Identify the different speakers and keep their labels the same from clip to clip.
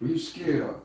Speaker 1: Who you scared of?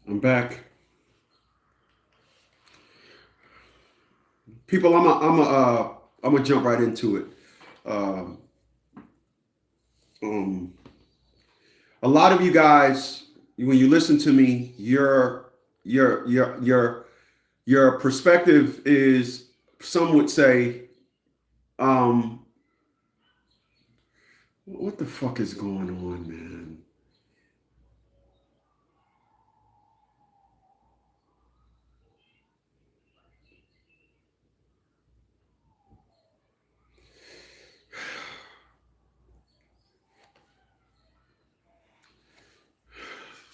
Speaker 1: I'm back. People, I'm gonna jump right into it. Um, um, a lot of you guys, when you listen to me, your perspective is, some would say, um, what the fuck is going on, man?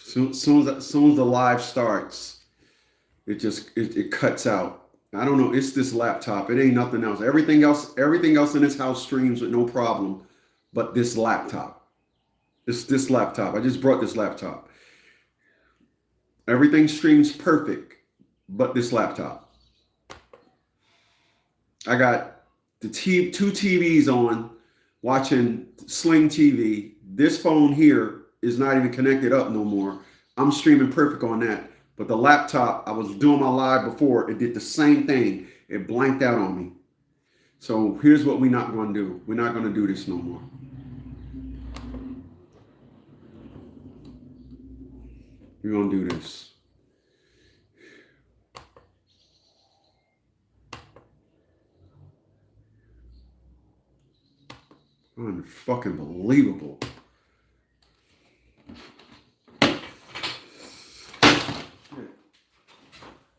Speaker 1: Soon as the live starts, it cuts out. I don't know. It's this laptop. It ain't nothing else. Everything else in this house streams with no problem, but this laptop. It's this laptop. I just brought this laptop. Everything streams perfect, but this laptop. I got the two TVs on, watching Sling TV. This phone here is not even connected up no more. I'm streaming perfect on that. But the laptop, I was doing my live before, it did the same thing. It blanked out on me. So here's what we're not going to do. We're not going to do this no more. We're going to do this. Unfucking believable.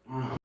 Speaker 1: Wow.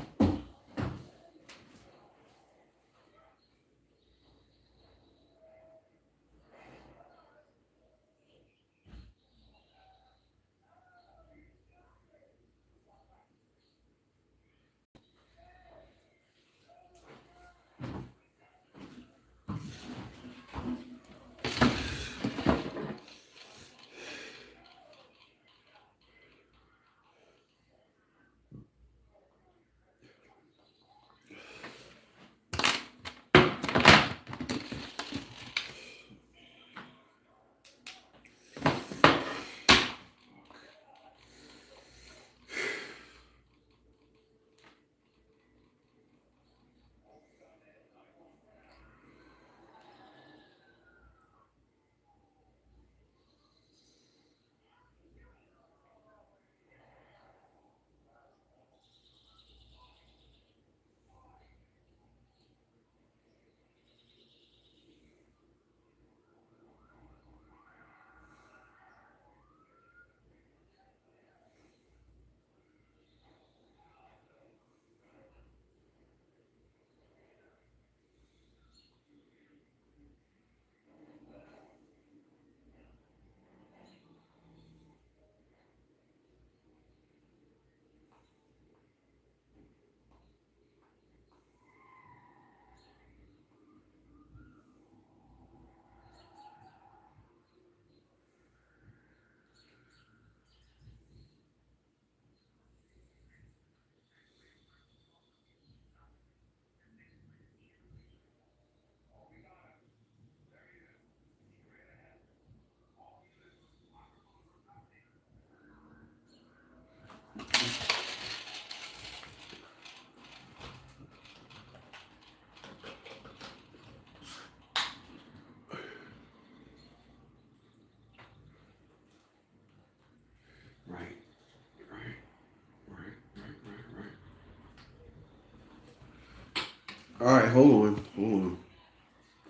Speaker 1: All right, hold on.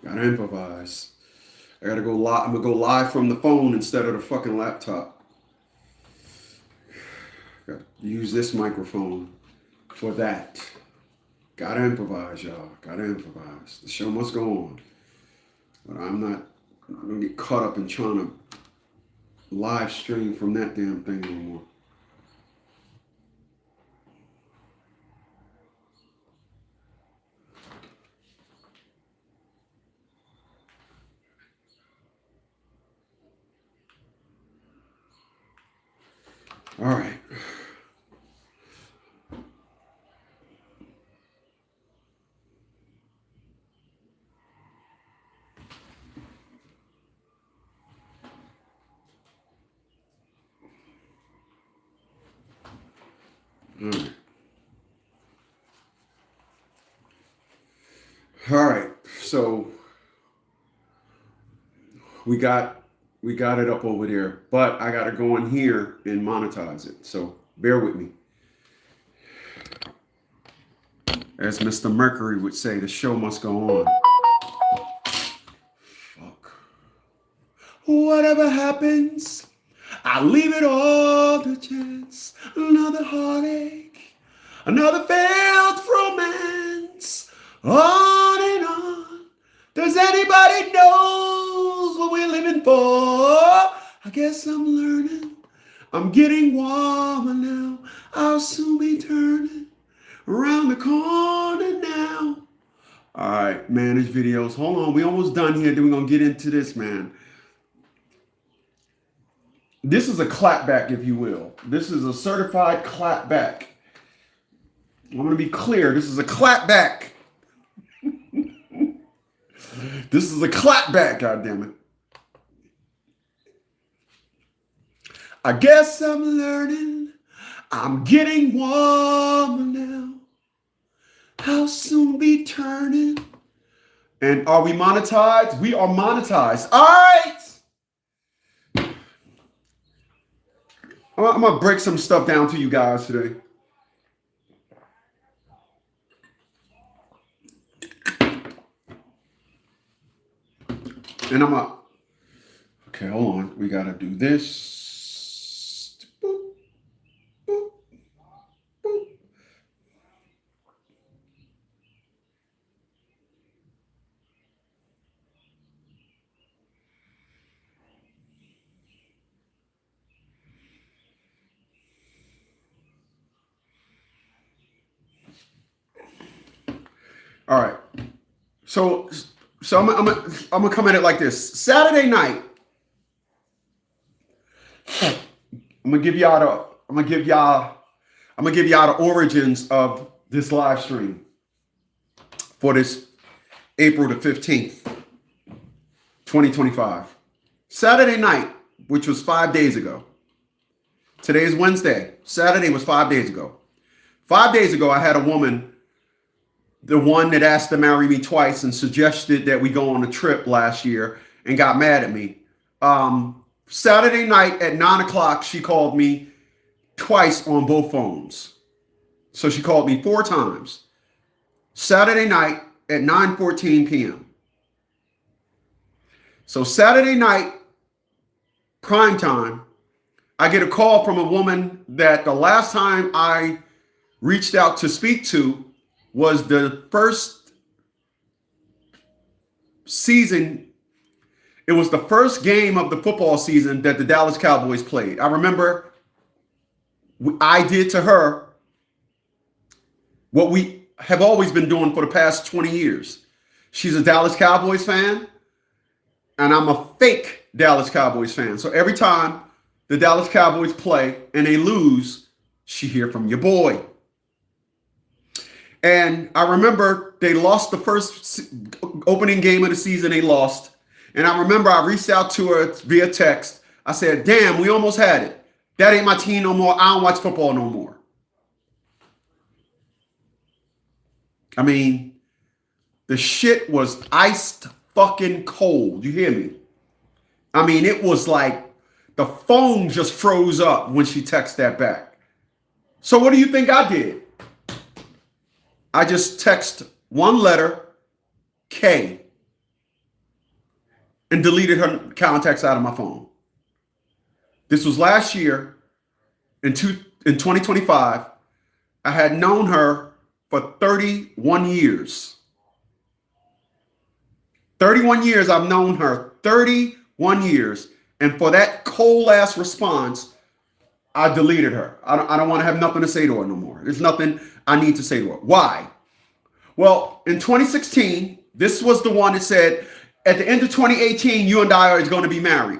Speaker 1: Gotta improvise. I gotta go live. I'm gonna go live from the phone instead of the fucking laptop. Gotta use this microphone for that. Gotta improvise, y'all. Gotta improvise. The show must go on. But I'm gonna get caught up in trying to live stream from that damn thing no more. All right. All right. So we got it up over there, but I got to go in here and monetize it. So bear with me. As Mr. Mercury would say, the show must go on. Fuck. Whatever happens, I leave it all to chance. Another heartache, another failed romance. On and on. Does anybody knows what we're living for? I guess I'm learning I'm getting warmer now. I'll soon be turning around the corner now. All right, manage videos. Hold on, we almost done here. Then we're gonna get into this, man. This is a clapback, if you will. This is a certified clapback. I'm gonna be clear. This is a clapback. This is a clapback, goddammit. I guess I'm learning. I'm getting warmer now. I'll soon be turning. And are we monetized? We are monetized. All right. I'm going to break some stuff down to you guys today. And I'm going to, okay, hold on. We got to do this. Boop, boop, boop. All right. So I'm gonna come at it like this. Saturday night, I'm gonna give y'all the origins of this live stream for this April the 15th, 2025. Saturday night, which was 5 days ago. Today is Wednesday. Saturday was 5 days ago. 5 days ago, I had a woman, the one that asked to marry me twice and suggested that we go on a trip last year and got mad at me. Saturday night at 9 o'clock, she called me twice on both phones. So she called me 4 times. Saturday night at 9:14 p.m. So Saturday night, prime time, I get a call from a woman that the last time I reached out to speak to was the first season. It was the first game of the football season that the Dallas Cowboys played. I remember I did to her what we have always been doing for the past 20 years. She's a Dallas Cowboys fan, and I'm a fake Dallas Cowboys fan. So every time the Dallas Cowboys play and they lose, she hear from your boy. And I remember they lost the first opening game of the season. They lost. And I remember I reached out to her via text. I said, damn, we almost had it. That ain't my team no more. I don't watch football no more. I mean, the shit was iced fucking cold. You hear me? I mean, it was like the phone just froze up when she texted that back. So what do you think I did? I just text one letter, K, and deleted her contacts out of my phone. This was last year in 2025. I had known her for 31 years. 31 years I've known her, 31 years. And for that cold ass response, I deleted her. I don't want to have nothing to say to her no more. There's nothing I need to say to her. Why? Well, in 2016, this was the one that said, at the end of 2018, you and I are going to be married.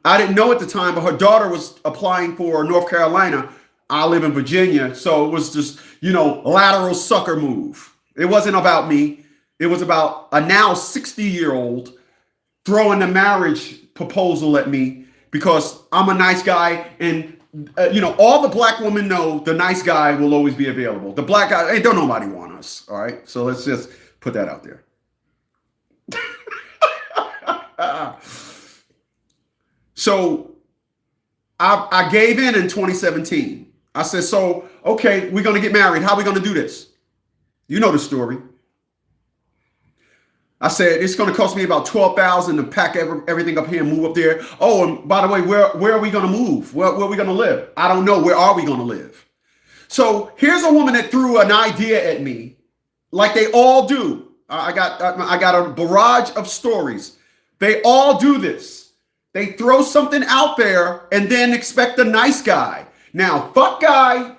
Speaker 1: I didn't know at the time, but her daughter was applying for North Carolina. I live in Virginia. So it was just, lateral sucker move. It wasn't about me. It was about a now 60-year-old throwing the marriage proposal at me because I'm a nice guy. And, all the black women know the nice guy will always be available. The black guy, hey, don't nobody want us. All right. So let's just put that out there. So I gave in 2017. I said, so, okay, we're going to get married. How are we going to do this? You know the story. I said, it's going to cost me about $12,000 to pack everything up here and move up there. Oh, and by the way, where are we going to move? Where are we going to live? I don't know. Where are we going to live? So here's a woman that threw an idea at me like they all do. I got a barrage of stories. They all do this. They throw something out there and then expect a nice guy. Now, fuck guy,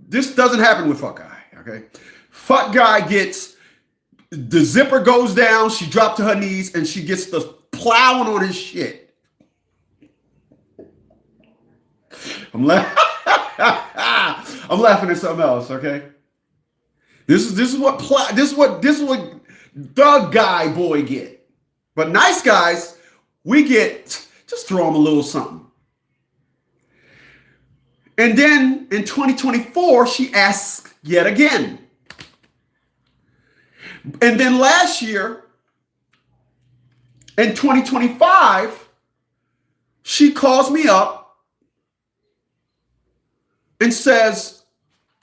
Speaker 1: this doesn't happen with fuck guy, okay? Fuck guy gets, the zipper goes down, she dropped to her knees, and she gets the plowing on his shit. I'm laughing at something else, okay? This is what the guy boy get. But nice guys, we get, just throw them a little something. And then in 2024, she asks yet again. And then last year, in 2025, she calls me up and says,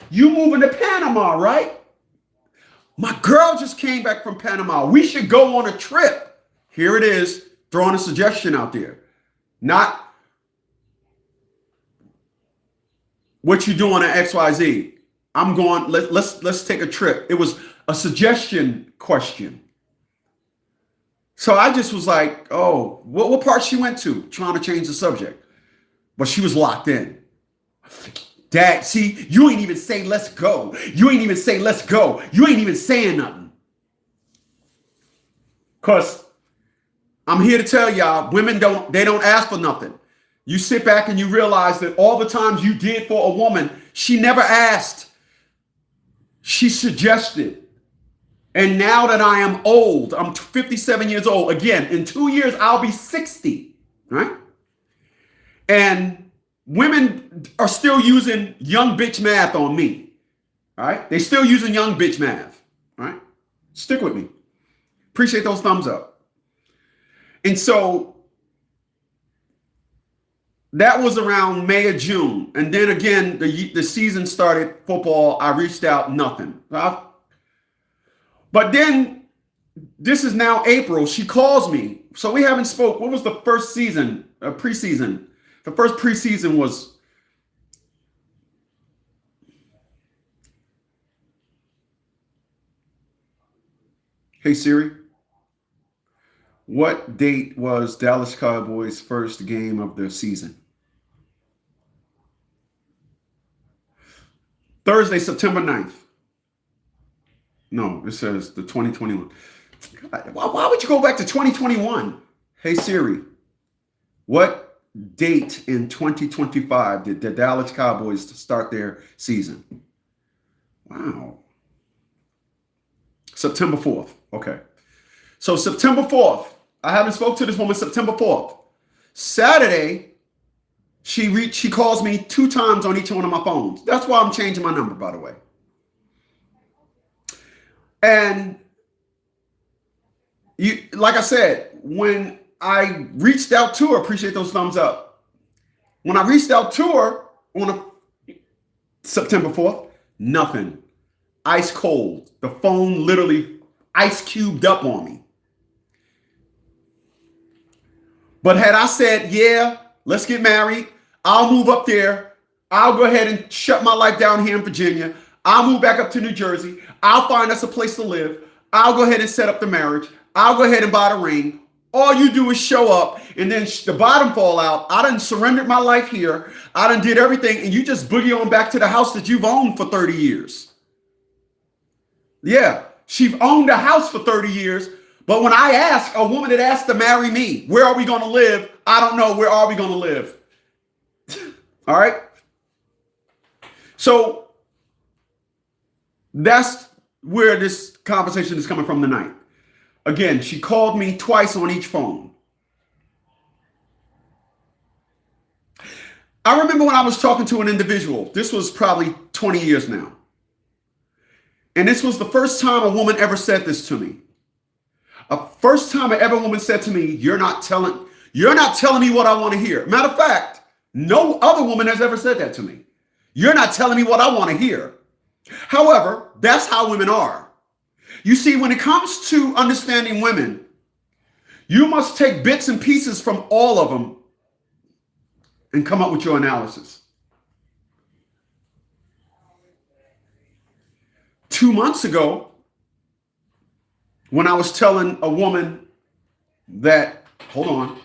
Speaker 1: "You moving to Panama, right? My girl just came back from Panama. We should go on a trip." Here it is, throwing a suggestion out there. Not what you doing at XYZ. I'm going, let's take a trip. It was a suggestion question. So I just was like, oh, what part she went to? Trying to change the subject. But she was locked in. Dad, see, you ain't even say let's go. You ain't even say let's go. You ain't even saying nothing. Because I'm here to tell y'all, women don't ask for nothing. You sit back and you realize that all the times you did for a woman, she never asked. She suggested. And now that I am old, I'm 57 years old. Again, in 2 years, I'll be 60, right? And women are still using young bitch math on me, right? They're still using young bitch math, right? Stick with me. Appreciate those thumbs up. And so that was around May or June. And then again, the season started, football. I reached out, nothing. But then this is now April. She calls me. So we haven't spoke. What was the first season, preseason? The first preseason was Hey Siri, what date was Dallas Cowboys' first game of the season? Thursday, September 9th. No, it says the 2021. God, why would you go back to 2021? Hey Siri, what date in 2025 did the Dallas Cowboys start their season? Wow. September 4th. Okay. So September 4th. I haven't spoke to this woman September 4th. Saturday, she calls me 2 times on each one of my phones. That's why I'm changing my number, by the way. And like I said, when I reached out to her, appreciate those thumbs up. When I reached out to her on September 4th, nothing. Ice cold. The phone literally ice cubed up on me. But had I said, yeah, let's get married, I'll move up there, I'll go ahead and shut my life down here in Virginia, I'll move back up to New Jersey, I'll find us a place to live, I'll go ahead and set up the marriage, I'll go ahead and buy the ring. All you do is show up and then the bottom fall out. I done surrendered my life here. I done did everything and you just boogie on back to the house that you've owned for 30 years. Yeah, she's owned a house for 30 years. But when I ask a woman that asked to marry me, where are we going to live? I don't know. Where are we going to live? All right. So that's where this conversation is coming from tonight. Again, she called me twice on each phone. I remember when I was talking to an individual, this was probably 20 years now. And this was the first time a woman ever said this to me. First time a woman said to me, you're not telling me what I want to hear. Matter of fact, no other woman has ever said that to me. You're not telling me what I want to hear. However, that's how women are. You see, when it comes to understanding women, you must take bits and pieces from all of them and come up with your analysis. 2 months ago, when I was telling a woman that, hold on,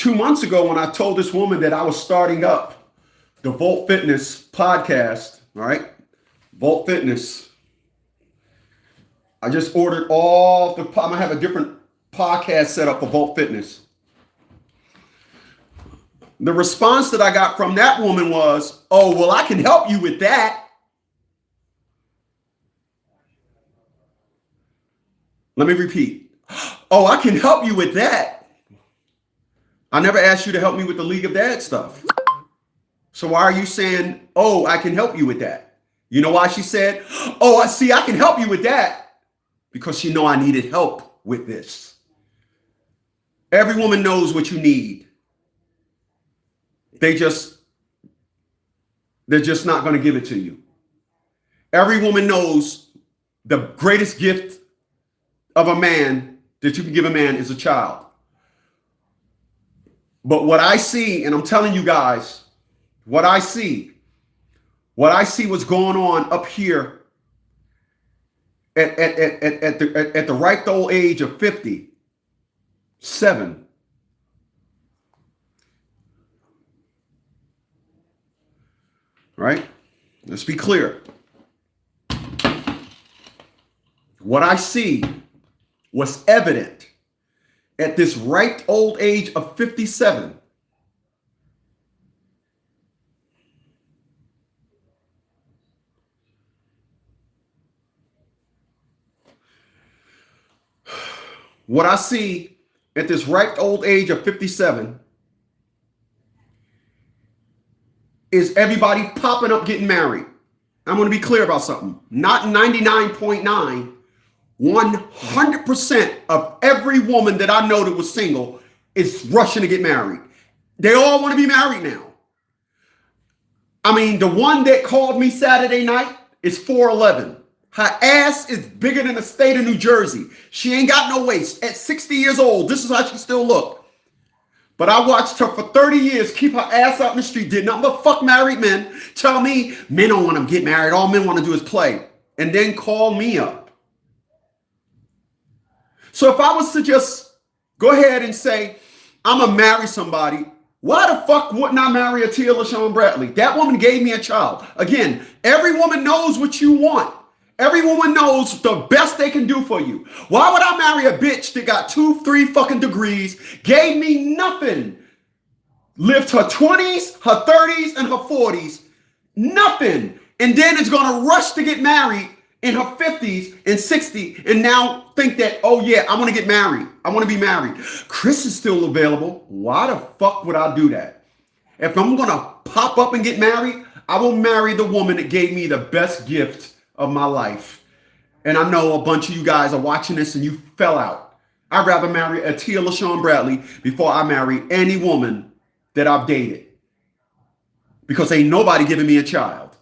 Speaker 1: 2 months ago when I told this woman that I was starting up the Volt Fitness podcast, all right? Volt Fitness. I just ordered all the, I'm gonna have a different podcast set up for Volt Fitness. The response that I got from that woman was, oh, well, I can help you with that. Let me repeat. Oh, I can help you with that. I never asked you to help me with the League of Dads stuff. So why are you saying, oh, I can help you with that? You know why she said, oh, I see, I can help you with that? Because she know I needed help with this. Every woman knows what you need. They're just not going to give it to you. Every woman knows the greatest gift of a man that you can give a man is a child. But what I see, and I'm telling you guys, what I see what's going on up here at the ripe old age of 57. Right? Let's be clear. What I see was evident at this ripe old age of 57. What I see at this ripe old age of 57 is everybody popping up getting married. I'm going to be clear about something. Not 99.9, 100% of every woman that I know that was single is rushing to get married. They all want to be married now. I mean, the one that called me Saturday night is 4'11". Her ass is bigger than the state of New Jersey. She ain't got no waist. At 60 years old, this is how she still look. But I watched her for 30 years keep her ass out in the street, did nothing but fuck married men, tell me men don't want to get married. All men want to do is play. And then call me up. So if I was to just go ahead and say, I'm going to marry somebody, why the fuck wouldn't I marry a Tia LaShawn Bradley? That woman gave me a child. Again, every woman knows what you want. Every woman knows the best they can do for you. Why would I marry a bitch that got 2-3 fucking degrees, gave me nothing, lived her 20s, her 30s, and her 40s, nothing, and then is going to rush to get married in her 50s and 60 and now think that, oh yeah, I want to get married. I want to be married. Chris is still available. Why the fuck would I do that? If I'm going to pop up and get married, I will marry the woman that gave me the best gift of my life. And I know a bunch of you guys are watching this and you fell out. I'd rather marry a Tia LaShawn Bradley before I marry any woman that I've dated. Because ain't nobody giving me a child.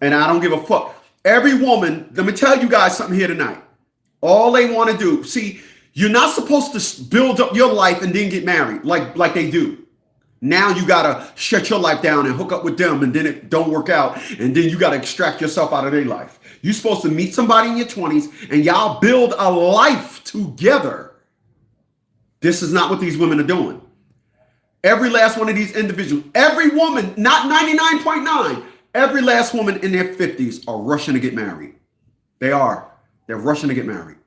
Speaker 1: And I don't give a fuck. Every woman, let me tell you guys something here tonight. All they want to do, see, you're not supposed to build up your life and then get married like they do. Now you got to shut your life down and hook up with them and then it don't work out. And then you got to extract yourself out of their life. You're supposed to meet somebody in your 20s and y'all build a life together. This is not what these women are doing. Every last one of these individuals, every woman, not 99.9, every last woman in their 50s are rushing to get married. They are. They're rushing to get married.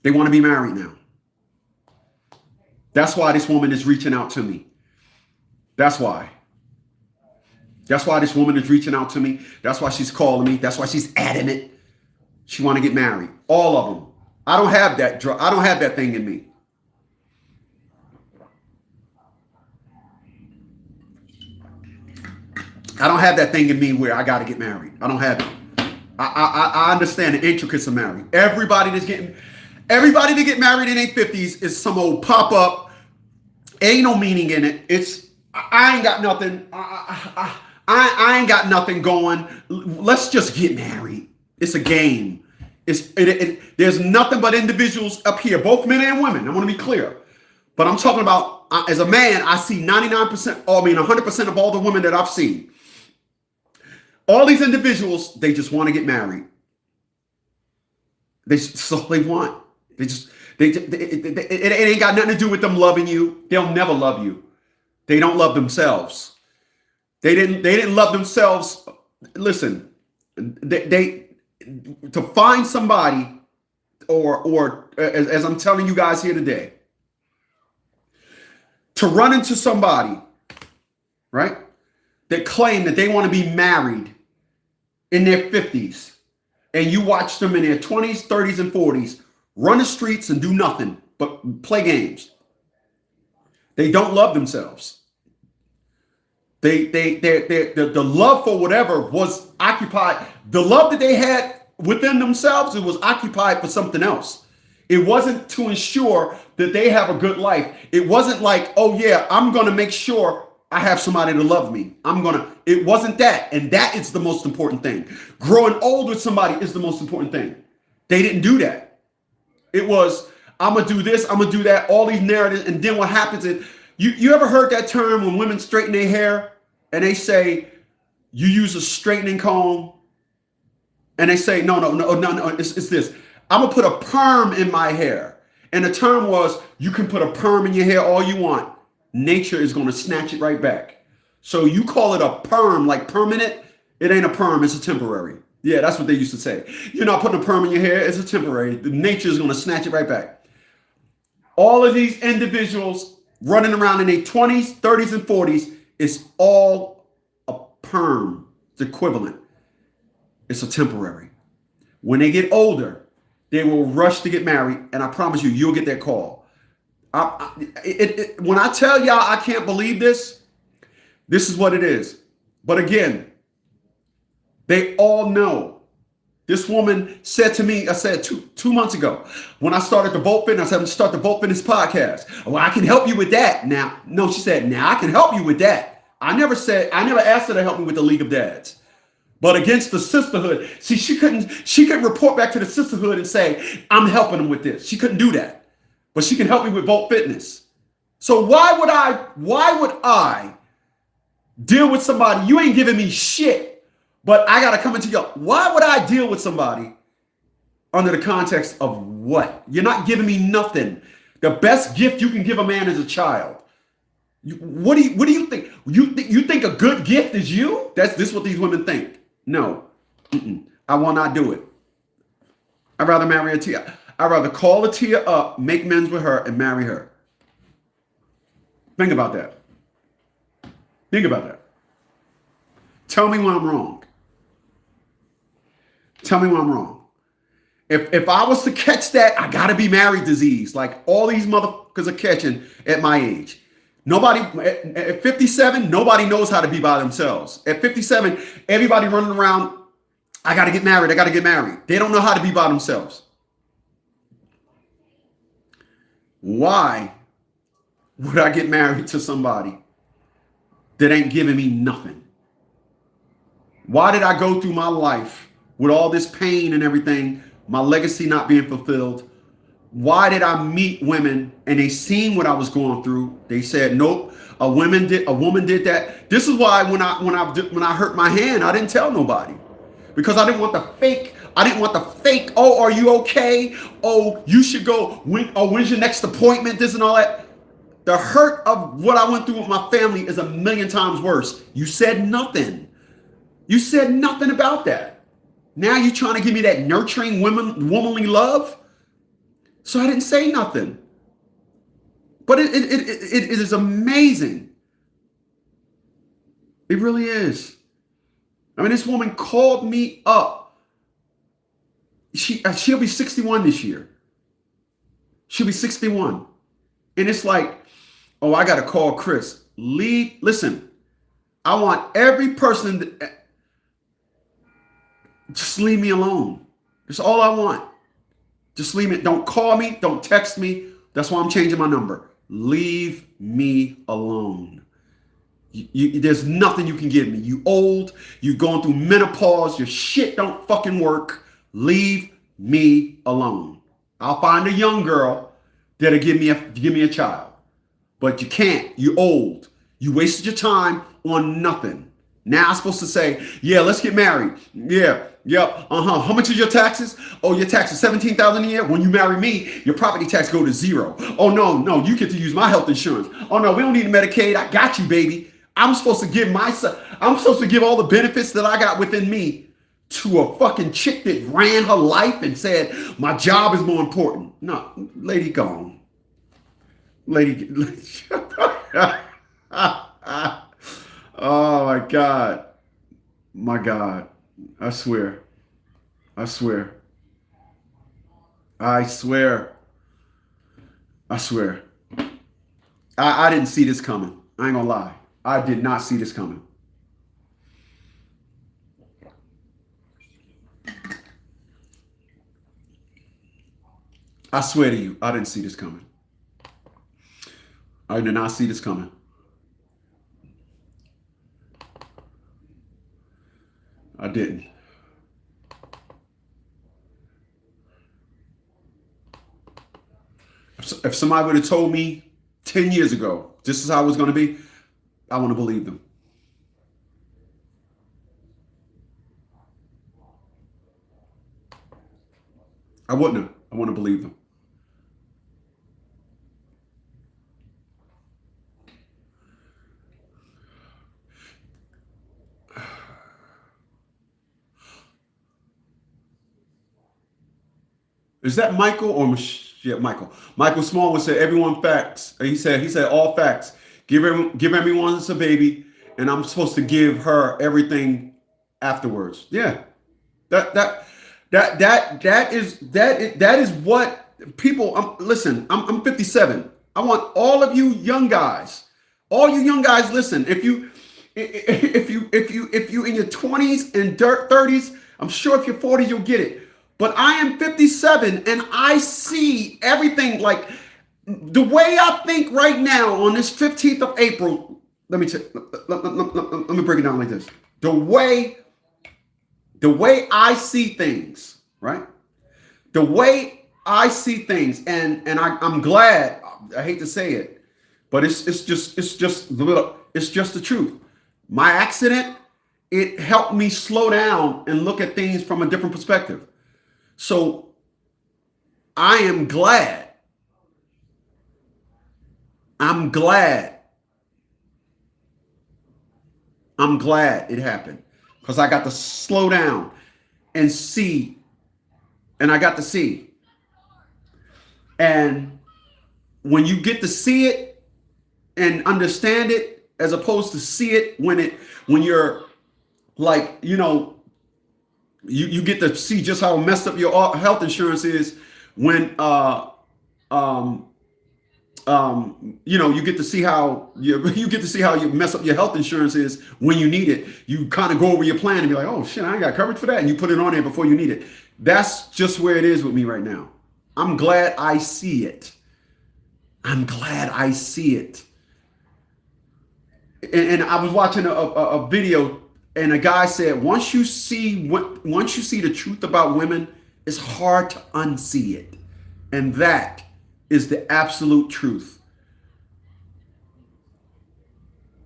Speaker 1: They want to be married now. That's why this woman is reaching out to me. That's why. That's why this woman is reaching out to me. That's why she's calling me. That's why she's adamant. She want to get married. All of them. I don't have that. I don't have that thing in me. I don't have that thing in me where I got to get married. I don't have it. I understand the intricacies of marriage. Everybody that get married in their 50s is some old pop up. Ain't no meaning in it. I ain't got nothing. I ain't got nothing going. Let's just get married. It's a game. There's nothing but individuals up here, both men and women. I want to be clear. But I'm talking about, as a man, I see 100% of all the women that I've seen. All these individuals, they just want to get married. That's all they want. It ain't got nothing to do with them loving you. They'll never love you. They don't love themselves. They didn't love themselves. Listen, they to find somebody, or as I'm telling you guys here today, to run into somebody, right, that claim that they want to be married in their 50s, and you watch them in their 20s, 30s, and 40s run the streets and do nothing but play games. They don't love themselves. The love for whatever was occupied. The love that they had within themselves, it was occupied for something else. It wasn't to ensure that they have a good life. It wasn't like, oh yeah, I'm going to make sure I have somebody to love me. It wasn't that. And that is the most important thing. Growing old with somebody is the most important thing. They didn't do that. It was, I'm going to do this, I'm going to do that, all these narratives. And then what happens is, you ever heard that term when women straighten their hair and they say, you use a straightening comb? And they say, no, it's this. I'm going to put a perm in my hair. And the term was, you can put a perm in your hair all you want. Nature is going to snatch it right back. So you call it a perm, like permanent. It ain't a perm, it's a temporary. Yeah, that's what they used to say. You're not putting a perm in your hair, it's a temporary. The nature is going to snatch it right back. All of these individuals running around in their 20s, 30s, and 40s, it's all a perm. It's equivalent. It's a temporary. When they get older, they will rush to get married, and I promise you, you'll get that call. When I tell y'all I can't believe this, this is what it is. But again, they all know. This woman said to me, I said two months ago, when I started the Volt Fitness, I said, I'm start the Volt Fitness podcast. Well, I can help you with that. Now, no, she said, now I can help you with that. I never asked her to help me with the League of Dads. But against the sisterhood, see, she couldn't report back to the sisterhood and say, I'm helping them with this. She couldn't do that. But she can help me with Volt Fitness. So why would I deal with somebody? You ain't giving me shit, but I got to come into you. Why would I deal with somebody under the context of what? You're not giving me nothing. The best gift you can give a man is a child. What do you think? You think a good gift is you? This is what these women think. No, I will not do it. I'd rather marry a Tia. I'd rather call a Tia up, make amends with her, and marry her. Think about that. Think about that. Tell me when I'm wrong. Tell me when I'm wrong. If I was to catch that, I gotta be married disease, like all these motherfuckers are catching at my age. Nobody at 57, nobody knows how to be by themselves. At 57, everybody running around, I gotta get married, I gotta get married. They don't know how to be by themselves. Why would I get married to somebody that ain't giving me nothing? Why did I go through my life with all this pain and everything, my legacy not being fulfilled? Why did I meet women and they seen what I was going through? They said, nope, a woman did that. This is why when I hurt my hand, I didn't tell nobody, because I didn't want the fake. Oh, are you okay? Oh, you should go. When's your next appointment? This and all that. The hurt of what I went through with my family is a million times worse. You said nothing. You said nothing about that. Now you're trying to give me that nurturing womanly love. So I didn't say nothing. But it is amazing. It really is. I mean, this woman called me up. She'll be 61 this year. She'll be 61. And it's like, oh, I got to call Chris. Listen, I want every person just leave me alone. That's all I want. Just leave me. Don't call me. Don't text me. That's why I'm changing my number. Leave me alone. There's nothing you can give me. You old. You going through menopause. Your shit don't fucking work. Leave me alone. I'll find a young girl that'll give me a child. But you can't. You old. You wasted your time on nothing. Now I'm supposed to say, yeah, let's get married. Yeah, Yep. How much is your taxes? Oh, your taxes 17,000 a year. When you marry me, your property tax go to zero. Oh no, you get to use my health insurance. Oh no, we don't need Medicaid. I got you, baby. I'm supposed to give myself. I'm supposed to give all the benefits that I got within me to a fucking chick that ran her life and said my job is more important. No, lady, gone. Lady. Oh my God. My God. I swear. I swear. I swear. I swear. I didn't see this coming. I ain't gonna lie. I did not see this coming. I swear to you, I didn't see this coming. I did not see this coming. I didn't. If somebody would have told me 10 years ago this is how it was going to be, I want to believe them. I wouldn't have. I want to believe them. Is that Michael or yeah, Michael? Michael Smallwood said everyone facts. He said all facts. Give everyone a baby, and I'm supposed to give her everything afterwards. Yeah, that that that is what people. Listen, I'm 57. I want all you young guys, listen. If you in your 20s and 30s, I'm sure if you're 40, you'll get it. But I am 57 and I see everything like the way I think right now on this 15th of April. Let me break it down like this. The way I see things, right? The way I see things, and I'm glad. I hate to say it, but it's just the truth. My accident, it helped me slow down and look at things from a different perspective. So I am glad. I'm glad it happened because I got to slow down and see, and I got to see. And when you get to see it and understand it, as opposed to see it when you're like, you get to see just how messed up your health insurance is when you get to see how you mess up your health insurance is when you need it. You kind of go over your plan and be like, oh shit, I ain't got coverage for that, and you put it on there before you need it. That's just where it is with me right now. I'm glad I see it. I'm glad I see it. And I was watching a video, and a guy said, once you see the truth about women, it's hard to unsee it, and that is the absolute truth.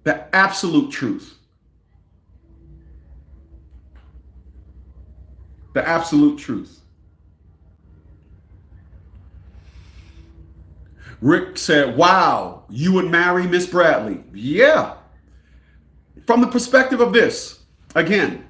Speaker 1: The absolute truth. The absolute truth. Rick said, wow, you would marry Miss Bradley. Yeah. From the perspective of this, again,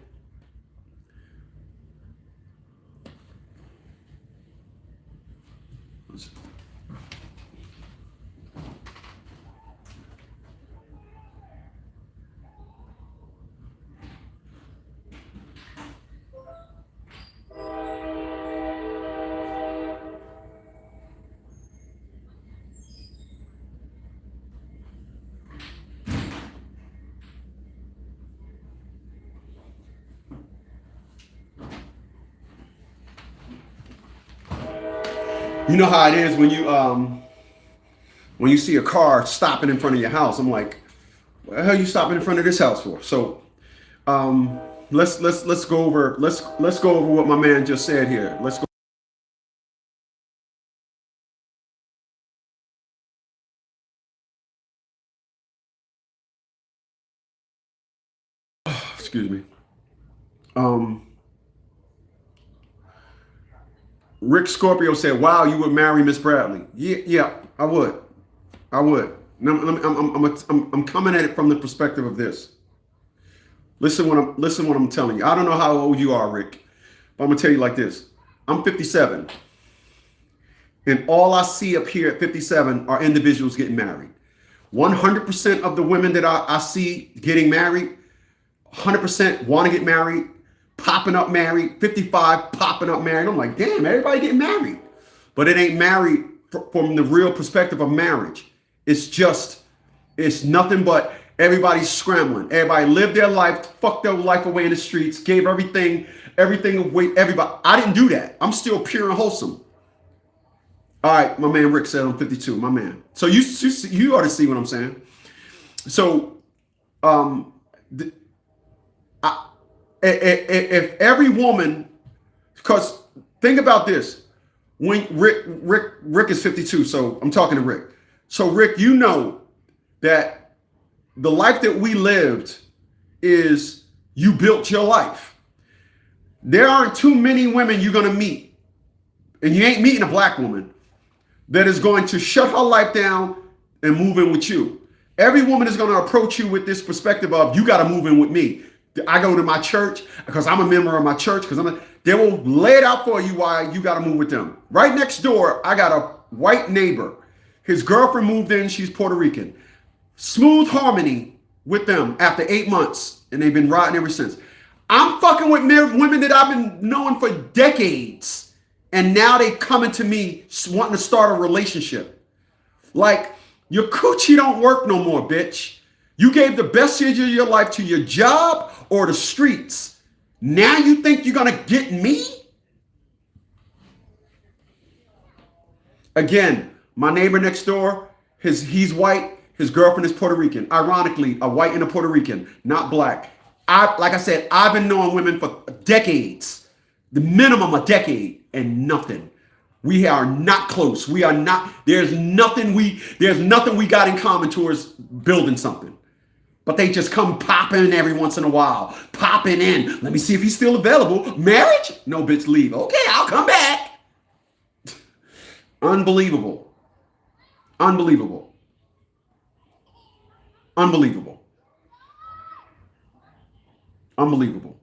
Speaker 1: you know how it is when you see a car stopping in front of your house. I'm like, what the hell are you stopping in front of this house for? So let's go over what my man just said here. Let's go. Excuse me. Rick Scorpio said, "Wow, you would marry Miss Bradley." Yeah, yeah, I would. I would. Now, I'm coming at it from the perspective of this. Listen what I'm telling you. I don't know how old you are, Rick, but I'm gonna tell you like this. I'm 57, and all I see up here at 57 are individuals getting married. 100% of the women that I see getting married, 100% want to get married, popping up married, 55 popping up married. I'm like, damn, everybody getting married. But it ain't married from the real perspective of marriage. It's nothing but everybody's scrambling. Everybody lived their life, fucked their life away in the streets, gave everything away, everybody. I didn't do that. I'm still pure and wholesome. All right, my man Rick said I'm 52, my man. So you ought to see what I'm saying. So if every woman, because think about this, when Rick is 52, so I'm talking to Rick. So Rick, you know that the life that we lived is you built your life. There aren't too many women you're gonna meet, and you ain't meeting a black woman that is going to shut her life down and move in with you. Every woman is going to approach you with this perspective of, you got to move in with me. I go to my church because I'm a member of my church, they will lay it out for you why you got to move with them. Right next door, I got a white neighbor. His girlfriend moved in. She's Puerto Rican. Smooth harmony with them after 8 months, and they've been riding ever since. I'm fucking with women that I've been knowing for decades. And now they coming to me wanting to start a relationship. Like, your coochie don't work no more, bitch. You gave the best years of your life to your job or the streets. Now you think you're going to get me? Again, my neighbor next door, he's white. His girlfriend is Puerto Rican. Ironically, a white and a Puerto Rican, not black. Like I said, I've been knowing women for decades. The minimum a decade. And nothing. We are not close. We are not. There's nothing we got in common towards building something. But they just come popping every once in a while. Popping in. Let me see if he's still available. Marriage? No, bitch, leave. Okay, I'll come back. Unbelievable. Unbelievable. Unbelievable. Unbelievable.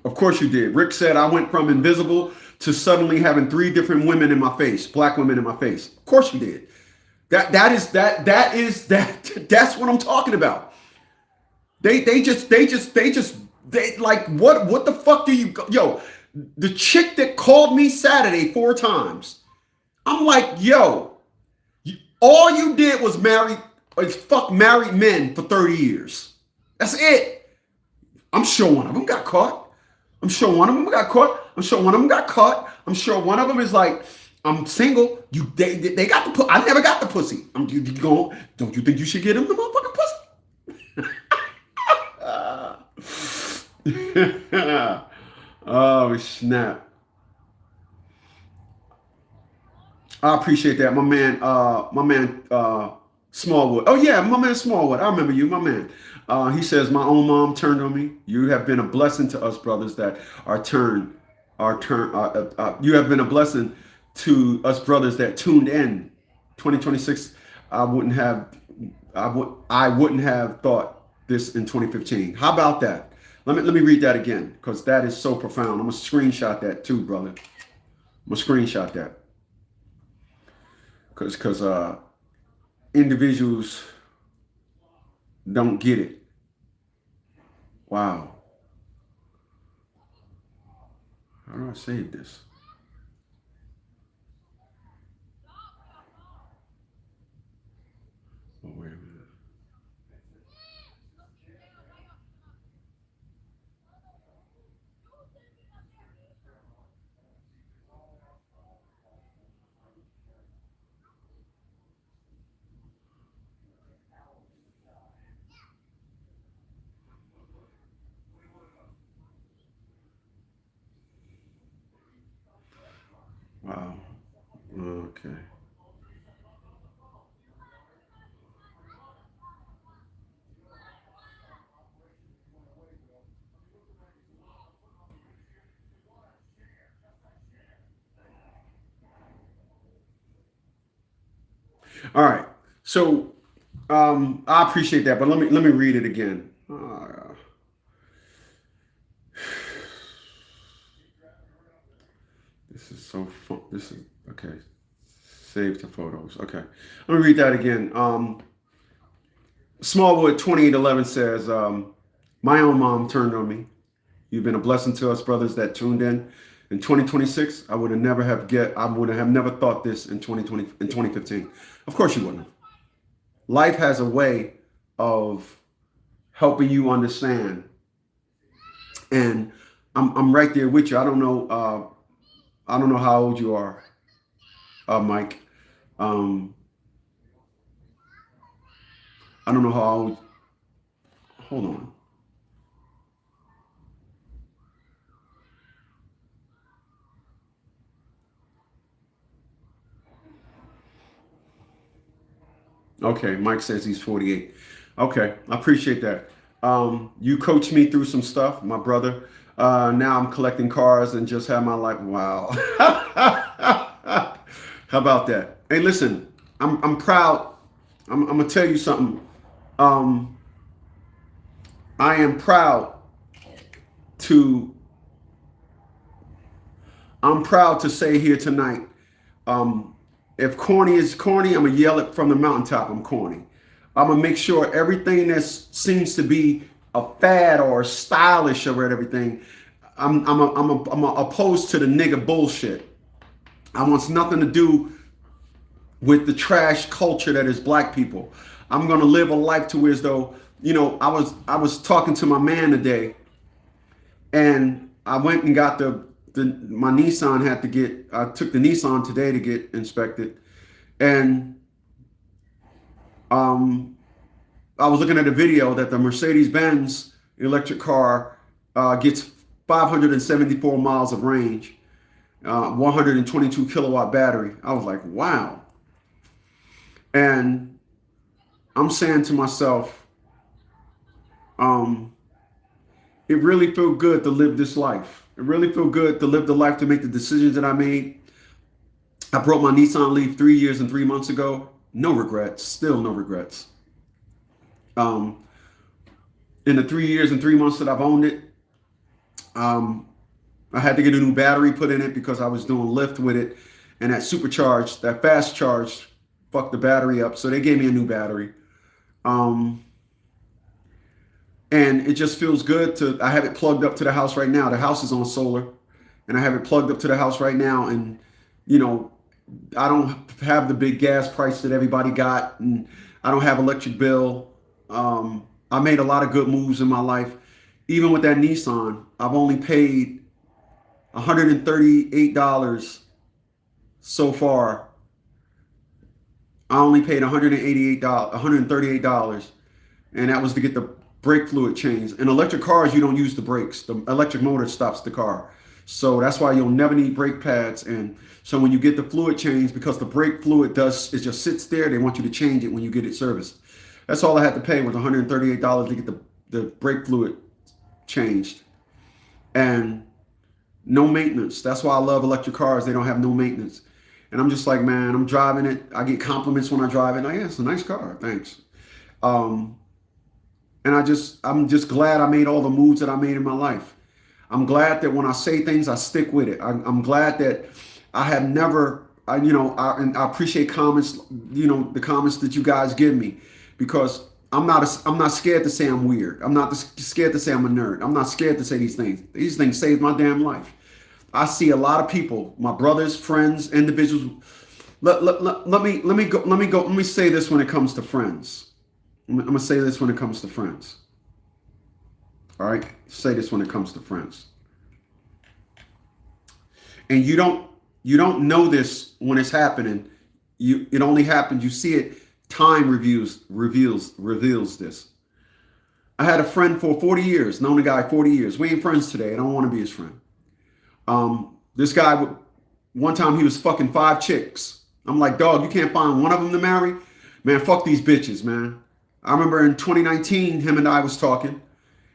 Speaker 1: Of course you did. Rick said, I went from invisible to suddenly having 3 different women in my face, black women in my face. Of course you did. That's what I'm talking about. They like, what the fuck do you, yo, the chick that called me Saturday 4 times. I'm like, yo, all you did was fuck married men for 30 years. That's it. I'm sure one of them got caught. I'm sure one of them got caught. I'm sure one of them got caught. I'm sure one of them is like, I'm single. They got the I never got the pussy. Don't you think you should get him the motherfucking pussy? Oh snap! I appreciate that, my man, Smallwood. Oh yeah, my man Smallwood. I remember you, my man. He says, my own mom turned on me. You have been a blessing to us brothers that you have been a blessing to us brothers that tuned in. 2026, I wouldn't have thought this in 2015. How about that? Let me read that again, because that is so profound. I'm gonna screenshot that too, brother. I'm gonna screenshot that. Because individuals don't get it. Wow. How do I save this? Oh, wait a minute. Wow. Okay. All right. So I appreciate that, but let me read it again. This is so fun. This is okay. Save to photos. Okay. Let me read that again. Smallwood 2811 says, my own mom turned on me. You've been a blessing to us brothers that tuned in. In 2026, I would have never thought this in 2015. Of course you wouldn't. Life has a way of helping you understand. And I'm right there with you. I don't know how old you are, Mike. I don't know how old. Hold on. Okay, Mike says he's 48. Okay, I appreciate that. You coached me through some stuff, my brother. Now I'm collecting cars and just have my life. Wow. How about that? Hey, listen, I'm proud. I'm gonna tell you something. I am proud to. I'm proud to say here tonight. If corny is corny, I'm gonna yell it from the mountaintop. I'm corny. I'm gonna make sure everything that seems to be a fad or stylish or everything. I'm opposed to the nigga bullshit. I want nothing to do with the trash culture that is black people. I'm gonna live a life to where as though, I was talking to my man today, and I went and got my Nissan I took the Nissan today to get inspected, and I was looking at a video that the Mercedes-Benz electric car gets 574 miles of range, 122 kilowatt battery. I was like, wow. And I'm saying to myself, it really feels good to live this life. It really feels good to live the life, to make the decisions that I made. I broke my Nissan Leaf 3 years and 3 months ago. No regrets, still no regrets. In the 3 years and 3 months that I've owned it, I had to get a new battery put in it because I was doing Lyft with it. And that fast charge fucked the battery up. So they gave me a new battery. And it just feels good I have it plugged up to the house right now. The house is on solar, and I have it plugged up to the house right now. And, I don't have the big gas price that everybody got, and I don't have electric bill. I made a lot of good moves in my life. Even with that Nissan, I've only paid $138 so far. I only paid $138, and that was to get the brake fluid changed. In electric cars, you don't use the brakes. The electric motor stops the car. So that's why you'll never need brake pads. And so when you get the fluid changed, because the brake fluid it just sits there, they want you to change it when you get it serviced. That's all I had to pay was $138 to get the brake fluid changed. And no maintenance. That's why I love electric cars. They don't have no maintenance. And I'm just like, man, I'm driving it. I get compliments when I drive it. Like, yeah, it's a nice car. Thanks. And I'm just glad I made all the moves that I made in my life. I'm glad that when I say things, I stick with it. I'm glad that I have never, I appreciate comments, the comments that you guys give me, because I'm not scared to say I'm weird. I'm not scared to say I'm a nerd. I'm not scared to say these things. These things saved my damn life. I see a lot of people, my brothers, friends, individuals. Let me say this when it comes to friends. I'm going to say this when it comes to friends. All right? Say this when it comes to friends. And you don't know this when it's happening. It only happens. You see it. Time reveals this. I had a friend for 40 years, known a guy 40 years. We ain't friends today. I don't want to be his friend. This guy, one time he was fucking 5 chicks. I'm like, dog, you can't find one of them to marry? Man, fuck these bitches, man. I remember in 2019, him and I was talking,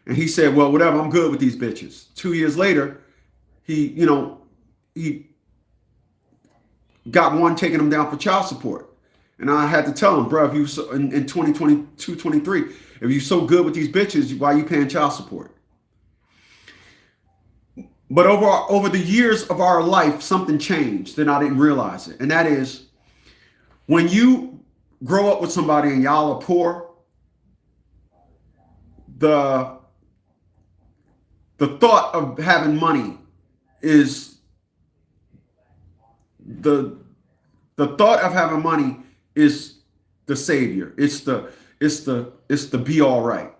Speaker 1: and he said, well, whatever, I'm good with these bitches. 2 years later, he got one taking him down for child support. And I had to tell him, bro, if you so, in 2022, 23, if you so good with these bitches, why you paying child support? But over the years of our life, something changed, and I didn't realize it. And that is, when you grow up with somebody and y'all are poor, the thought of having money is the thought of having money is the savior. It's the be all right.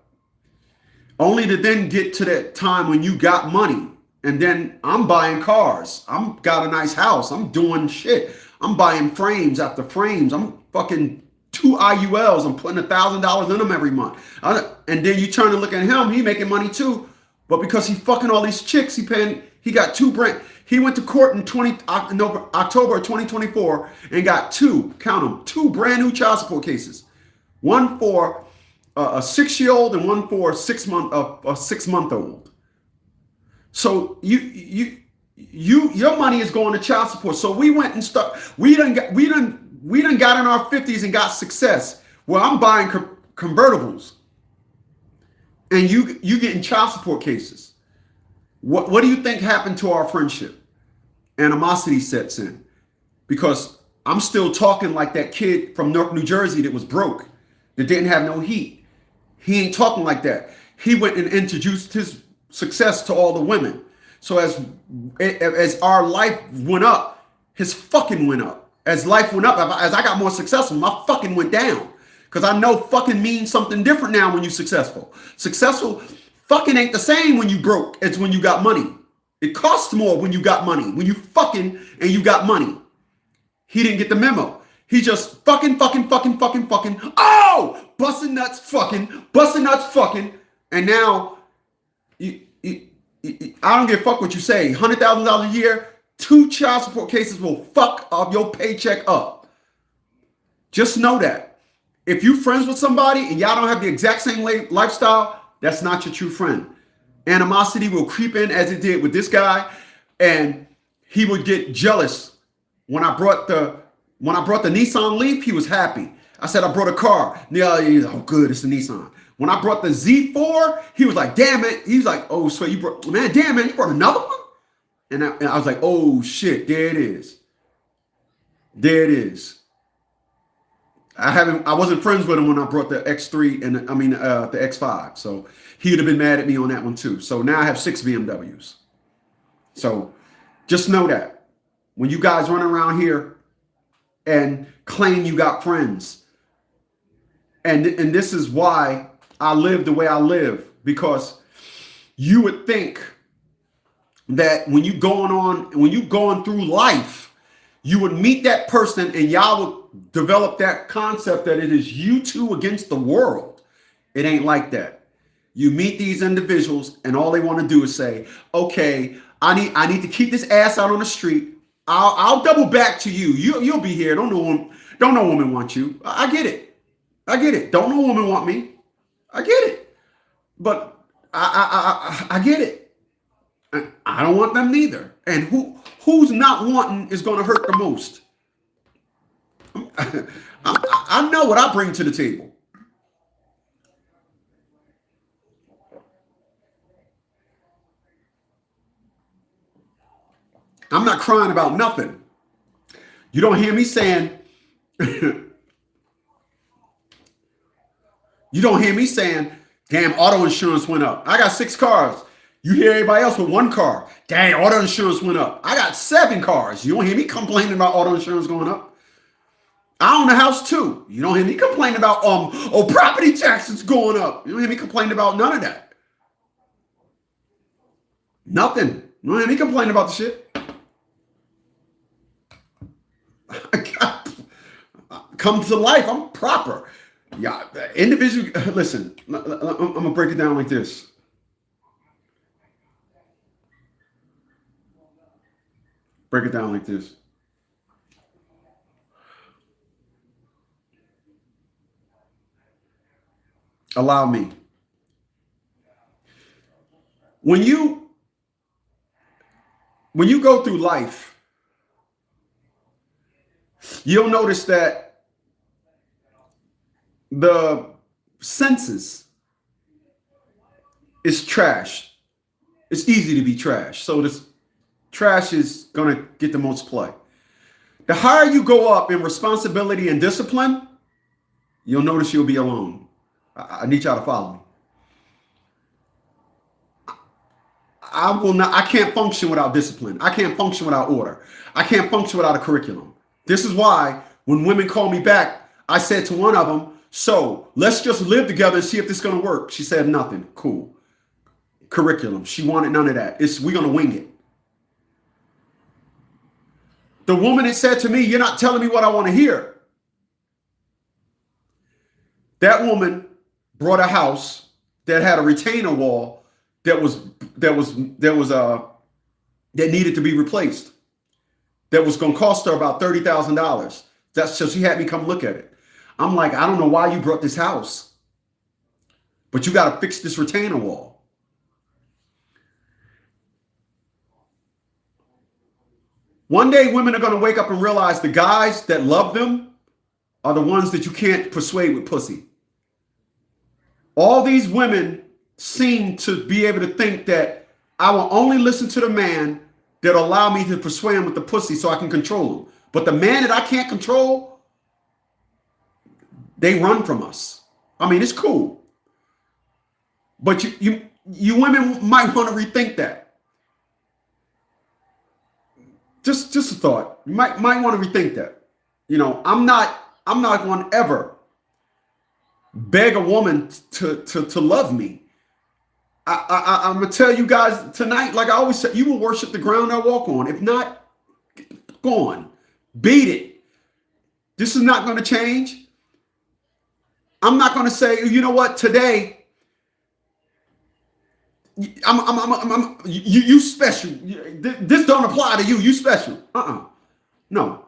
Speaker 1: Only to then get to that time when you got money. And then I'm buying cars. I'm got a nice house. I'm doing shit. I'm buying frames after frames. I'm fucking 2 IULs. I'm putting $1,000 in them every month. And then you turn and look at him. He making money too. But because he fucking all these chicks, he got two brand. He went to court in October of 2024 and got two brand new child support cases. One for a 6-year-old and one for a 6-month-old. So your money is going to child support. So we went and we done got in our 50s and got success. Well, I'm buying convertibles, and you getting child support cases. What do you think happened to our friendship? Animosity sets in, because I'm still talking like that kid from Newark, New Jersey that was broke, that didn't have no heat. He ain't talking like that. He went and introduced his success to all the women. So as our life went up, his fucking went up. As life went up, as I got more successful, my fucking went down. Because I know fucking means something different now when you're successful. Successful fucking ain't the same when you broke as when you got money. It costs more when you got money. When you fucking and you got money. He didn't get the memo. He just fucking. Oh! Busting nuts fucking. And now, I don't give a fuck what you say. $100,000 a year, 2 child support cases will fuck up your paycheck up. Just know that. If you friends with somebody and y'all don't have the exact same lifestyle, that's not your true friend. Animosity will creep in, as it did with this guy, and he would get jealous. When I brought the Nissan Leaf, he was happy. I said I brought a car. Yeah, he's like, oh good, it's a Nissan. When I brought the Z4, he was like, damn it. He was like, oh, so you brought, man, damn man, you brought another one? And I was like, oh shit, there it is. There it is. I wasn't friends with him when I brought the X3 and the X5. So he would have been mad at me on that one too. So now I have 6 BMWs. So just know that when you guys run around here and claim you got friends, and this is why I live the way I live, because you would think that when you're going through life, you would meet that person and y'all would develop that concept that it is you two against the world. It ain't like that. You meet these individuals and all they want to do is say, okay, I need to keep this ass out on the street. I'll double back to you. You'll be here. Don't no woman want you. I get it. Don't no woman want me. I get it. But I get it. I don't want them neither. And who's not wanting is going to hurt the most. I know what I bring to the table. I'm not crying about nothing. You don't hear me saying, damn, auto insurance went up. I got 6 cars. You hear everybody else with 1 car. Dang, auto insurance went up. I got 7 cars. You don't hear me complaining about auto insurance going up. I own a house too. You don't hear me complaining about property taxes going up. You don't hear me complaining about none of that. Nothing. You don't hear me complaining about the shit. Come to life. I'm proper. Yeah, individual. Listen, I'm gonna break it down like this. Break it down like this. Allow me. When you go through life, you'll notice that the census is trash. It's easy to be trash. So this trash is going to get the most play. The higher you go up in responsibility and discipline, you'll notice you'll be alone. I need y'all to follow me. I can't function without discipline. I can't function without order. I can't function without a curriculum. This is why when women call me back, I said to one of them, so let's just live together and see if this is going to work. She said nothing. Cool. Curriculum. She wanted none of that. We're going to wing it. The woman that said to me, you're not telling me what I want to hear. That woman brought a house that had a retainer wall that needed to be replaced. That was going to cost her about $30,000. So she had me come look at it. I'm like, I don't know why you brought this house, but you got to fix this retainer wall. One day, women are going to wake up and realize the guys that love them are the ones that you can't persuade with pussy. All these women seem to be able to think that I will only listen to the man that allow me to persuade him with the pussy so I can control him. But the man that I can't control, they run from us. I mean, it's cool. But you women might want to rethink that. Just a thought. You might want to rethink that. You know, I'm not going to ever beg a woman to love me. I'm gonna tell you guys tonight, like I always say, you will worship the ground I walk on. If not, go on, beat it. This is not going to change. I'm not going to say, you know what, today, you special. This don't apply to you. You special. No.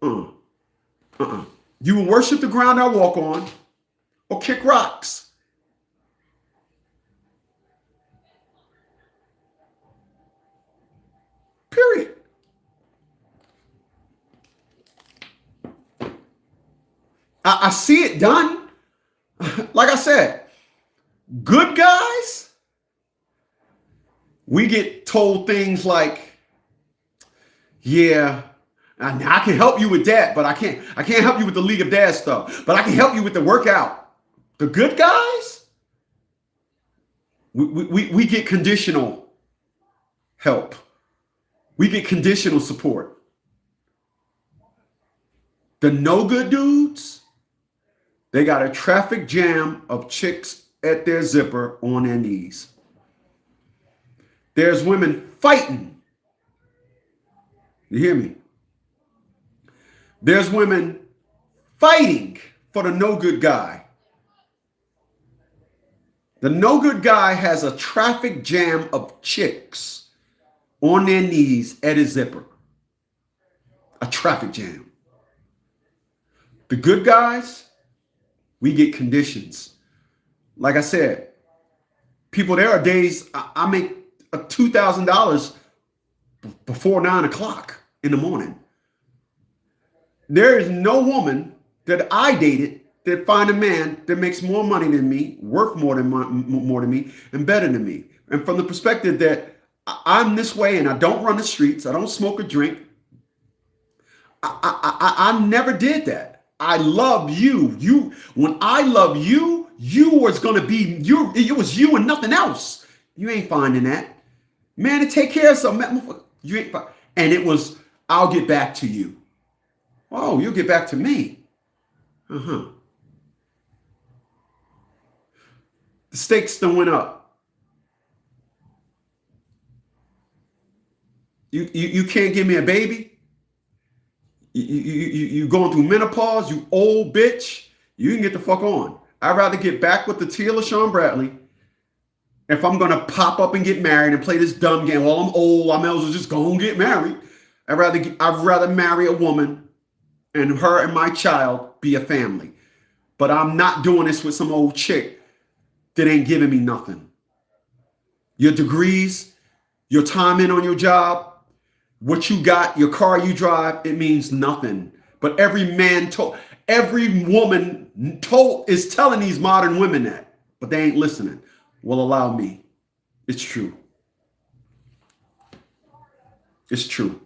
Speaker 1: You will worship the ground I walk on, or kick rocks. Period. I see it done. Like I said, good guys, we get told things like, yeah, I can help you with that, but I can't help you with the League of Dads stuff, but I can help you with the workout. The good guys, we get conditional help. We get conditional support. The no good dudes, they got a traffic jam of chicks at their zipper on their knees. There's women fighting. You hear me? There's women fighting for the no good guy. The no good guy has a traffic jam of chicks on their knees at his zipper. A traffic jam. The good guys, we get conditions. Like I said, people, there are days I make $2,000 before 9 o'clock in the morning. There is no woman that I dated that find a man that makes more money than me, worth more than me, and better than me. And from the perspective that I'm this way and I don't run the streets, I don't smoke or drink, I never did that. I love you. When I love you, you was gonna be you. It was you and nothing else. You ain't finding that, man. To take care of something, you ain't. And it was, I'll get back to you. Oh, you'll get back to me. The stakes done went up. You can't give me a baby. You going through menopause, you old bitch. You can get the fuck on. I'd rather get back with the Tia LaShawn Bradley. If I'm gonna pop up and get married and play this dumb game, well, I'm old, I may as well just go and get married. I'd rather marry a woman and her and my child be a family. But I'm not doing this with some old chick that ain't giving me nothing. Your degrees, your time in on your job, what you got, your car you drive, it means nothing. But every man Every woman is telling these modern women that, but they ain't listening. Well, allow me. It's true. It's true.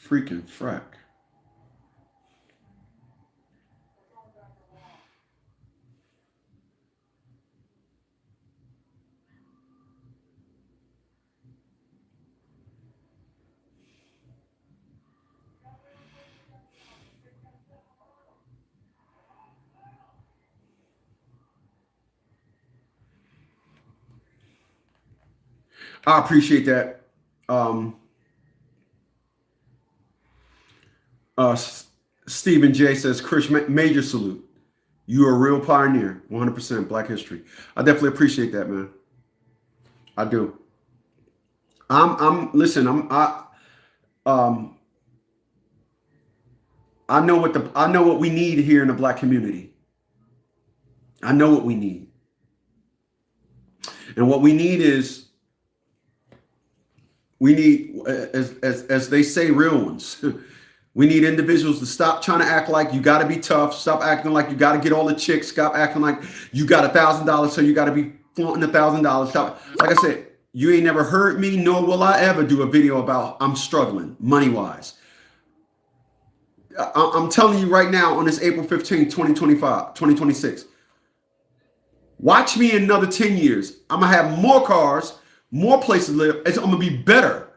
Speaker 1: Freaking frack. I appreciate that. Stephen J says, Chris, major salute. You are a real pioneer. 100% Black history. I definitely appreciate that, man. I do. Listen, I know what we need here in the Black community. I know what we need. And what we need is, as they say, real ones. We need individuals to stop trying to act like you got to be tough. Stop acting like you got to get all the chicks. Stop acting like you got $1,000, so you got to be flaunting $1,000. Stop. Like I said, you ain't never heard me, nor will I ever do a video about I'm struggling money-wise. I'm telling you right now on this April 15th, 2026, watch me in another 10 years. I'm going to have more cars, more places to live. I'm going to be better.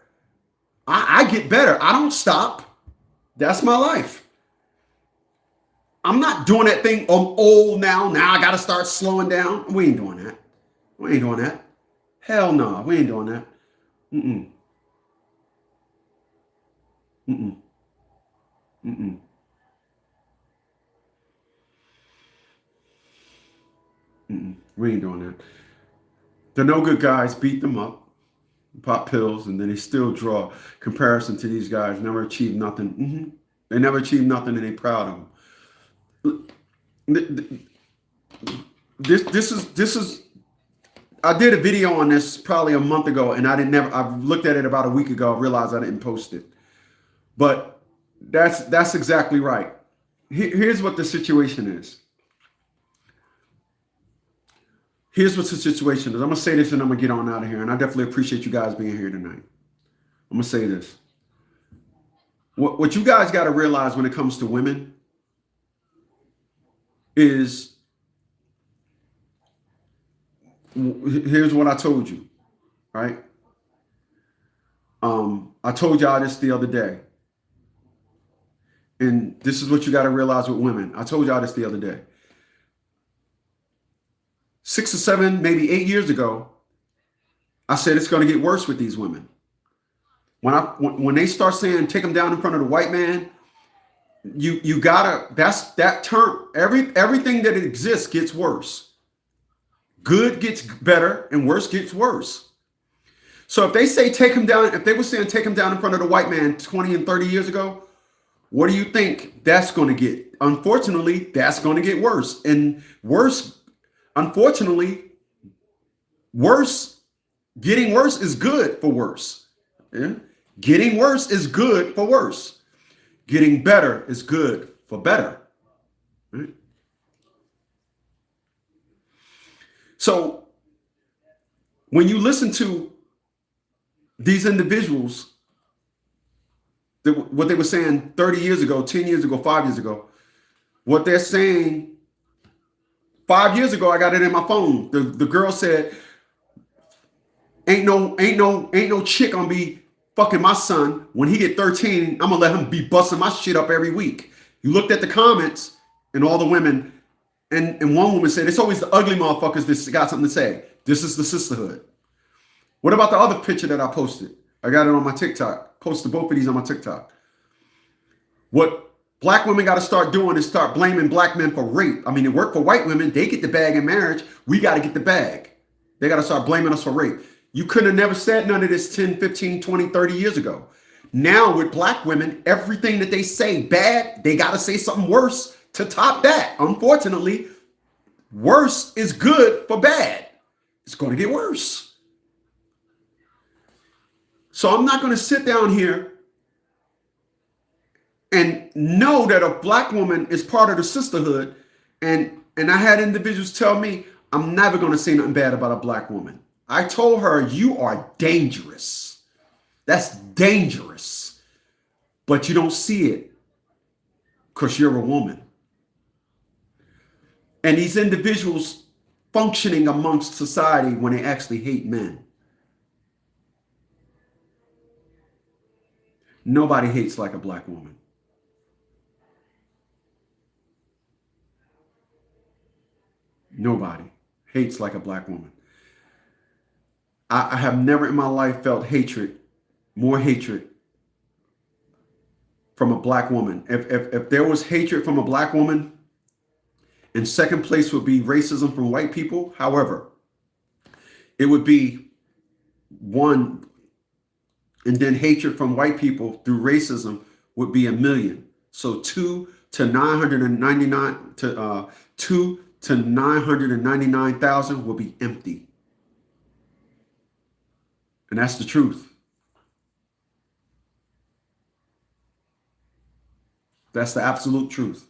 Speaker 1: I get better. I don't stop. That's my life. I'm not doing that thing. I'm old now. Now I got to start slowing down. We ain't doing that. We ain't doing that. Hell no. We ain't doing that. Mm-mm. Mm-mm. Mm-mm. Mm-mm. We ain't doing that. The no good guys beat them up, pop pills, and then they still draw comparison to these guys. Never achieved nothing. Mm-hmm. They never achieved nothing, and they proud of them. This is. I did a video on this probably a month ago, and I looked at it about a week ago. I realized I didn't post it, but that's exactly right. Here's what the situation is. Here's what the situation is. I'm going to say this and I'm going to get on out of here. And I definitely appreciate you guys being here tonight. I'm going to say this. What you guys got to realize when it comes to women is, here's what I told you, right? I told y'all this the other day. And this is what you got to realize with women. I told y'all this the other day. 6 or 7, maybe 8 years ago, I said it's going to get worse with these women. When they start saying take them down in front of the white man, you gotta, that's that term. Everything that exists gets worse. Good gets better and worse gets worse. So if they say take him down, if they were saying take him down in front of the white man 20 and 30 years ago, what do you think that's going to get? Unfortunately, that's going to get worse and worse. Unfortunately, getting worse is good for worse. Yeah? Getting worse is good for worse. Getting better is good for better. Right? So when you listen to these individuals, what they were saying 30 years ago, 10 years ago, 5 years ago, what they're saying 5 years ago, I got it in my phone. The girl said, ain't no chick gonna be fucking my son. When he get 13, I'm gonna let him be busting my shit up every week. You looked at the comments and all the women, and one woman said, it's always the ugly motherfuckers that got something to say. This is the sisterhood. What about the other picture that I posted? I got it on my TikTok. Posted both of these on my TikTok. What Black women got to start doing is start blaming black men for rape. I mean, it worked for white women. They get the bag in marriage. We got to get the bag. They got to start blaming us for rape. You could have never said none of this 10, 15, 20, 30 years ago. Now with black women, everything that they say bad, they got to say something worse to top that. Unfortunately, Worse is good for bad. It's going to get worse. So I'm not going to sit down here and know that a black woman is part of the sisterhood. And I had individuals tell me, I'm never going to say nothing bad about a black woman. I told her, you are dangerous. That's dangerous. But you don't see it because you're a woman. And these individuals functioning amongst society when they actually hate men. Nobody hates like a black woman. Nobody hates like a black woman. I have never in my life felt hatred, more hatred from a black woman. If there was hatred from a black woman, in second place would be racism from white people. However, it would be one, and then hatred from white people through racism would be 1 million. So 2 to 999,000 will be empty. And that's the truth. That's the absolute truth.